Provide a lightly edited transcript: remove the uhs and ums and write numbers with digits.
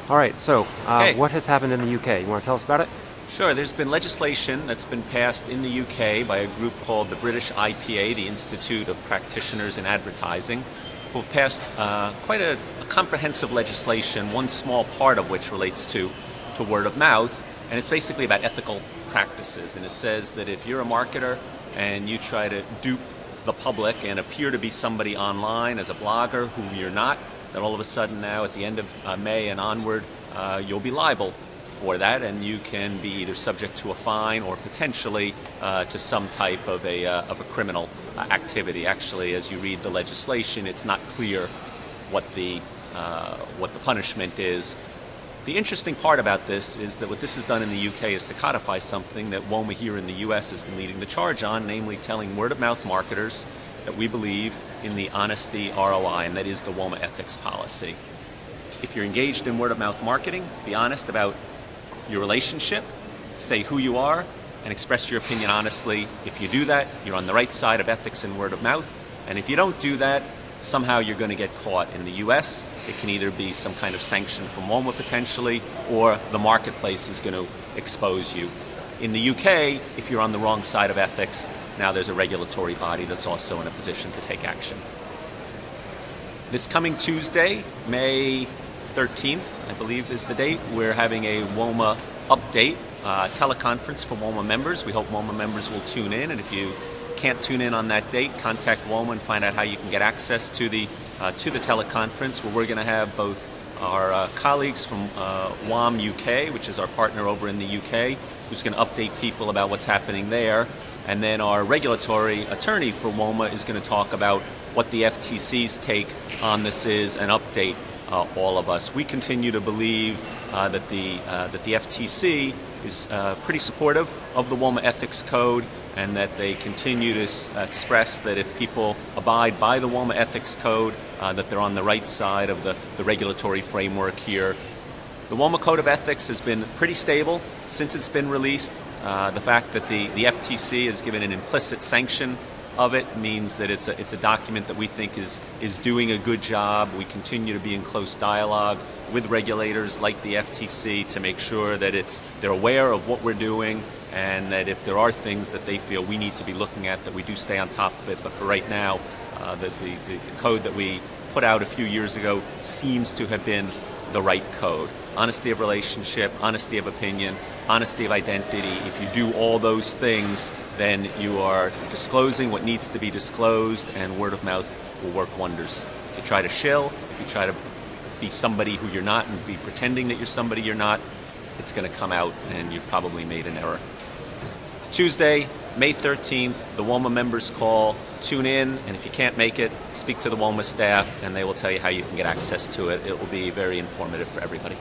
All right, so Okay. what has happened in the UK? You want to tell us about it? Sure, there's been legislation that's been passed in the UK by a group called the British IPA, the Institute of Practitioners in Advertising, who've passed quite a comprehensive legislation, one small part of which relates to word of mouth, and it's basically about ethical practices. And it says that if you're a marketer and you try to dupe the public and appear to be somebody online as a blogger who you're not, then all of a sudden now at the end of May and onward, you'll be liable for that, and you can be either subject to a fine or potentially to some type of a criminal activity. Actually, as you read the legislation, it's not clear what the punishment is. The interesting part about this is that what this has done in the UK is to codify something that WOMMA here in the US has been leading the charge on, namely telling word-of-mouth marketers that we believe in the honesty ROI, and that is the WOMMA ethics policy. If you're engaged in word-of-mouth marketing, be honest about your relationship, say who you are, and express your opinion honestly. If you do that, you're on the right side of ethics and word-of-mouth, and if you don't do that, somehow you're going to get caught. In the US, it can either be some kind of sanction from WOMMA potentially, or the marketplace is going to expose you. In the UK, if you're on the wrong side of ethics, now there's a regulatory body that's also in a position to take action. This coming Tuesday, May 13th, I believe is the date, we're having a WOMMA update teleconference for WOMMA members. We hope WOMMA members will tune in, and if you can't tune in on that date, contact WOMMA and find out how you can get access to the teleconference, where we're going to have both our colleagues from WOMM UK, which is our partner over in the UK, who's going to update people about what's happening there, and then our regulatory attorney for WOMMA is going to talk about what the FTC's take on this is and update all of us. We continue to believe that the FTC is pretty supportive of the WOMMA ethics code, and that they continue to express that if people abide by the WOMMA ethics code, that they're on the right side of the regulatory framework here. The WOMMA Code of Ethics has been pretty stable since it's been released. The fact that the FTC has given an implicit sanction of it means that it's a document that we think is doing a good job. We continue to be in close dialogue with regulators like the FTC to make sure that they're aware of what we're doing, and that if there are things that they feel we need to be looking at, that we do stay on top of it. But for right now, the code that we put out a few years ago seems to have been the right code. Honesty of relationship, honesty of opinion, honesty of identity. If you do all those things, then you are disclosing what needs to be disclosed, and word of mouth will work wonders. If you try to shill, if you try to be somebody who you're not and be pretending that you're somebody you're not, it's going to come out and you've probably made an error. Tuesday, May 13th, the WOMMA members call. Tune in, and if you can't make it, speak to the WOMMA staff, and they will tell you how you can get access to it. It will be very informative for everybody.